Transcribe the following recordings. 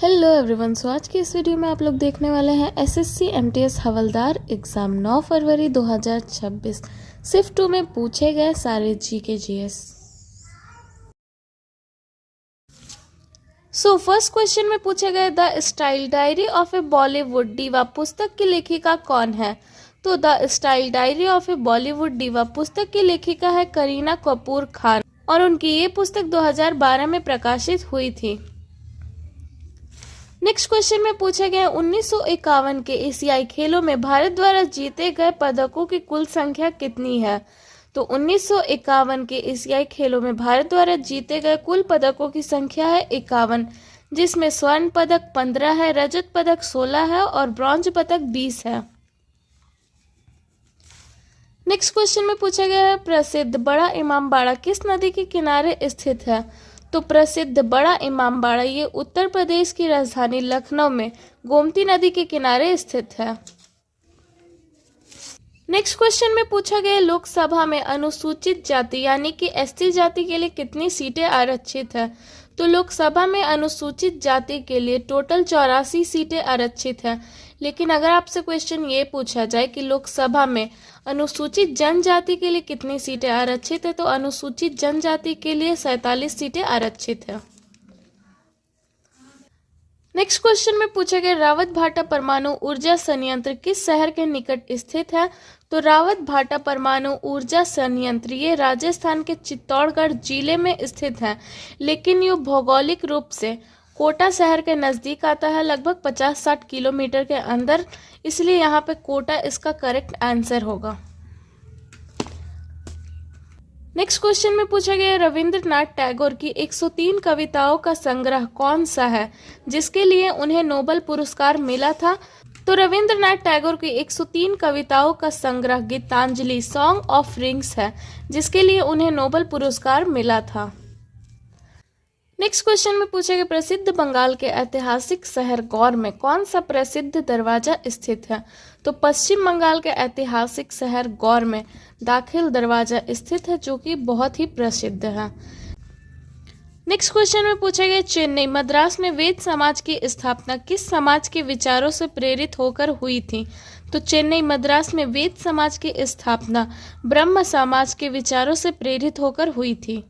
Hello everyone. सो आज की इस वीडियो में आप लोग देखने वाले हैं एसएससी एमटीएस हवलदार एग्ज़ाम 9 फरवरी 2026 शिफ्ट 2 में पूछे गए सारे GK GS. So first question में पूछे गए the style diary of A Bollywood diva पुस्तक की लेखिका कौन है। तो the style diary of A Bollywood diva पुस्तक की लेखिका है करीना कपूर खान और उनकी ये पुस्तक 2012 में प्रकाशित हुई थी। नेक्स्ट क्वेश्चन में पूछा गया 1951 के एशियाई खेलों में भारत द्वारा जीते गए पदकों की कुल संख्या कितनी है। तो 1951 के एशियाई खेलों में भारत द्वारा जीते गए कुल पदकों की संख्या है 51, जिसमें स्वर्ण पदक 15 है, रजत पदक 16 है और ब्रॉन्ज पदक 20 है। नेक्स्ट क्वेश्चन में पूछा गया है प्रसिद्ध बड़ा इमामबाड़ा किस नदी के किनारे स्थित है। तो प्रसिद्ध बड़ा इमामबाड़ा ये उत्तर प्रदेश की राजधानी लखनऊ में गोमती नदी के किनारे स्थित है। नेक्स्ट क्वेश्चन में पूछा गया लोकसभा में अनुसूचित जाति यानी कि एसटी जाति के लिए कितनी सीटें आरक्षित है। तो लोकसभा में अनुसूचित जाति के लिए टोटल 84 सीटें आरक्षित हैं। लेकिन अगर आपसे क्वेश्चन ये पूछा जाए कि लोकसभा में अनुसूचित जनजाति के लिए कितनी सीटें आरक्षित है, तो अनुसूचित जनजाति के लिए 47 सीटें आरक्षित है। नेक्स्ट क्वेश्चन में पूछा गया रावत भाटा परमाणु ऊर्जा संयंत्र किस शहर के निकट स्थित है। तो रावत भाटा परमाणु ऊर्जा संयंत्र ये राजस्थान के चित्तौड़गढ़ जिले में स्थित है, लेकिन ये भौगोलिक रूप से कोटा शहर के नज़दीक आता है, लगभग 50-60 किलोमीटर के अंदर, इसलिए यहाँ पे कोटा इसका करेक्ट आंसर होगा। नेक्स्ट क्वेश्चन में पूछा गया रविंद्रनाथ टैगोर की 103 कविताओं का संग्रह कौन सा है जिसके लिए उन्हें नोबेल पुरस्कार मिला था। तो रविंद्रनाथ टैगोर की 103 कविताओं का संग्रह गीतांजलि सॉन्ग ऑफ रिंग्स है, जिसके लिए उन्हें नोबेल पुरस्कार मिला था। नेक्स्ट क्वेश्चन में पूछा गया प्रसिद्ध बंगाल के ऐतिहासिक शहर गौर में कौन सा प्रसिद्ध दरवाजा स्थित है। तो पश्चिम बंगाल के ऐतिहासिक शहर गौर में दाखिल दरवाजा स्थित है, जो कि बहुत ही प्रसिद्ध है। नेक्स्ट क्वेश्चन में पूछा गया चेन्नई मद्रास में वेद समाज की स्थापना किस समाज के विचारों से प्रेरित होकर हुई थी। तो चेन्नई मद्रास में वेद समाज की स्थापना ब्रह्म समाज के विचारों से प्रेरित होकर हुई थी।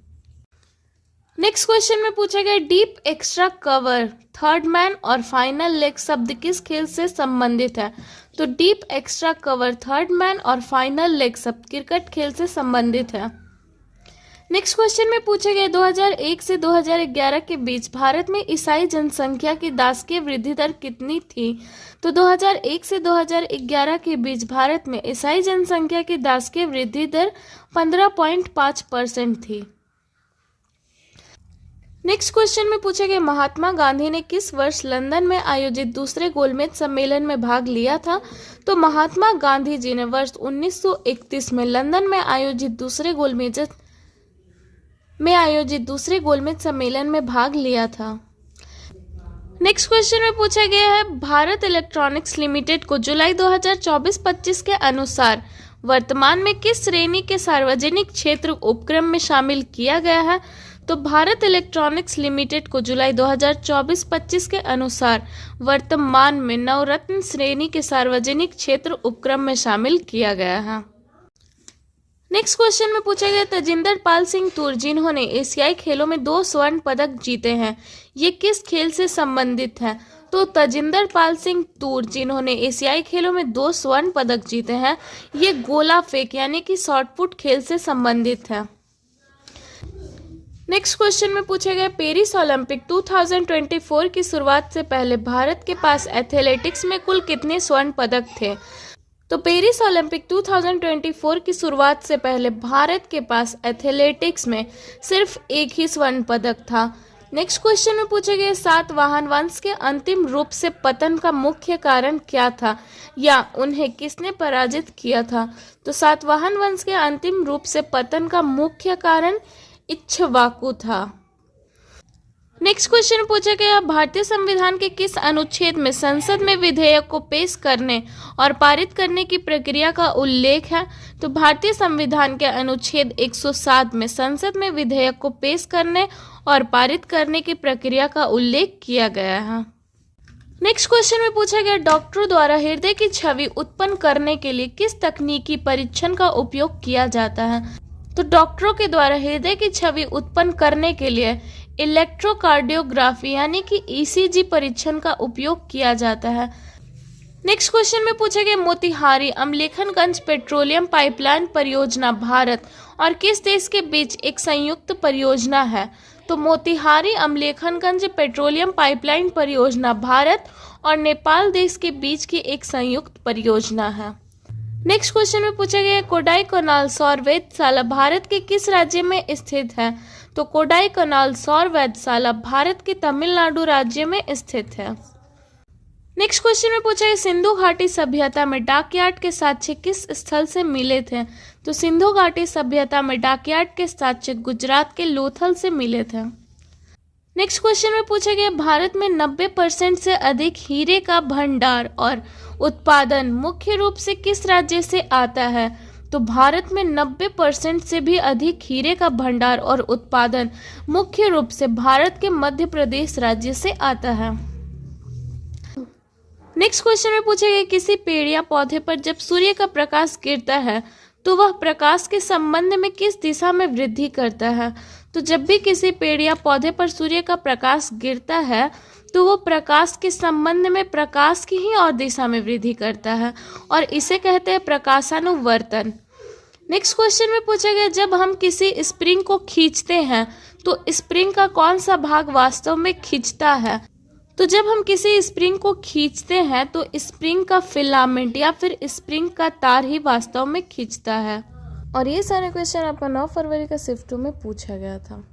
नेक्स्ट क्वेश्चन में पूछा गया deep extra cover third man और फाइनल लेग शब्द किस खेल से संबंधित है। तो deep extra cover third man और फाइनल लेग शब्द क्रिकेट खेल से संबंधित है। नेक्स्ट क्वेश्चन में पूछा गया 2001 से 2011 के बीच भारत में ईसाई जनसंख्या की दासकीय वृद्धि दर कितनी थी। तो 2001 से 2011 के बीच भारत में ईसाई जनसंख्या की दासकीय वृद्धि दर 15.5% थी। नेक्स्ट क्वेश्चन में पूछा गया महात्मा गांधी ने किस वर्ष लंदन में आयोजित दूसरे गोलमेज सम्मेलन में भाग लिया था। तो महात्मा गांधी जी ने वर्ष 1931 में लंदन में आयोजित दूसरे गोलमेज सम्मेलन में भाग लिया था। नेक्स्ट क्वेश्चन में पूछा गया है भारत इलेक्ट्रॉनिक्स लिमिटेड को जुलाई 2024-25 के अनुसार वर्तमान में किस श्रेणी के सार्वजनिक क्षेत्र उपक्रम में शामिल किया गया है। तो भारत इलेक्ट्रॉनिक्स लिमिटेड को जुलाई 2024-25 के अनुसार वर्तमान में नवरत्न श्रेणी के सार्वजनिक क्षेत्र उपक्रम में शामिल किया गया है। नेक्स्ट क्वेश्चन में पूछा गया तजिंदर पाल सिंह तूर जिन्होंने एशियाई खेलों में 2 स्वर्ण पदक जीते हैं, ये किस खेल से संबंधित है। तो तजिंदर पाल सिंह तूर जिन्होंने एशियाई खेलों में 2 स्वर्ण पदक जीते हैं, ये गोला फेंक यानी कि शॉटपुट खेल से संबंधित है। नेक्स्ट क्वेश्चन में पूछा गया पेरिस ओलंपिक 2024 की शुरुआत से पहले भारत के पास एथलेटिक्स में कुल कितने स्वर्ण पदक थे। तो पेरिस ओलंपिक 2024 की शुरुआत से पहले भारत के पास एथलेटिक्स में सिर्फ एक ही स्वर्ण पदक था। नेक्स्ट क्वेश्चन में पूछा गया सातवाहन वंश के अंतिम रूप से पतन का मुख्य कारण क्या था या उन्हें किसने पराजित किया था। तो सातवाहन वंश के अंतिम रूप से पतन का मुख्य कारण इक्ष्वाकु था। नेक्स्ट क्वेश्चन पूछा गया भारतीय संविधान के किस अनुच्छेद में संसद में विधेयक को पेश करने और पारित करने की प्रक्रिया का उल्लेख है। तो भारतीय संविधान के अनुच्छेद 107 में संसद में विधेयक को पेश करने और पारित करने की प्रक्रिया का उल्लेख किया गया है। नेक्स्ट क्वेश्चन में पूछा गया डॉक्टरों द्वारा हृदय की छवि उत्पन्न करने के लिए किस तकनीकी परीक्षण का उपयोग किया जाता है। तो डॉक्टरों के द्वारा हृदय की छवि उत्पन्न करने के लिए इलेक्ट्रोकार्डियोग्राफी यानी कि ईसीजी परीक्षण का उपयोग किया जाता है। नेक्स्ट क्वेश्चन में पूछा गया मोतिहारी अमलेखगंज पेट्रोलियम पाइपलाइन परियोजना भारत और किस देश के बीच एक संयुक्त परियोजना है। तो मोतिहारी अमलेखगंज पेट्रोलियम पाइपलाइन परियोजना भारत और नेपाल देश के बीच की एक संयुक्त परियोजना है। नेक्स्ट क्वेश्चन में पूछा गया कोडाईकनाल सौर वेधशाला भारत के किस राज्य में स्थित है। तो कोडाईकनाल सौर वेधशाला भारत के तमिलनाडु राज्य में स्थित है। नेक्स्ट क्वेश्चन में पूछा है सिंधु घाटी सभ्यता में डाकयार्ड के साक्ष्य किस स्थल से मिले थे। तो सिंधु घाटी सभ्यता में डाकयार्ड के साक्ष्य गुजरात के लोथल से मिले थे। नेक्स्ट क्वेश्चन में पूछा गया भारत में 90% से अधिक हीरे का भंडार और उत्पादन मुख्य रूप से किस राज्य से आता है। तो भारत में 90% से भी अधिक हीरे का भंडार और उत्पादन मुख्य रूप से भारत के मध्य प्रदेश राज्य से आता है। नेक्स्ट क्वेश्चन में पूछा गया किसी पेड़ या पौधे पर जब सूर्य का प्रकाश गिरता है तो वह प्रकाश के संबंध में किस दिशा में वृद्धि करता है। तो जब भी किसी पेड़ या पौधे पर सूर्य का प्रकाश गिरता है तो वो प्रकाश के संबंध में प्रकाश की ही और दिशा में वृद्धि करता है और इसे कहते हैं प्रकाशानुवर्तन। नेक्स्ट क्वेश्चन में पूछा गया जब हम किसी स्प्रिंग को खींचते हैं तो स्प्रिंग का कौन सा भाग वास्तव में खींचता है। तो जब हम किसी स्प्रिंग को खींचते हैं तो स्प्रिंग का फिलामेंट या फिर स्प्रिंग का तार ही वास्तव में खींचता है। और ये सारे क्वेश्चन आपका 9 फरवरी का शिफ्ट 2 में पूछा गया था।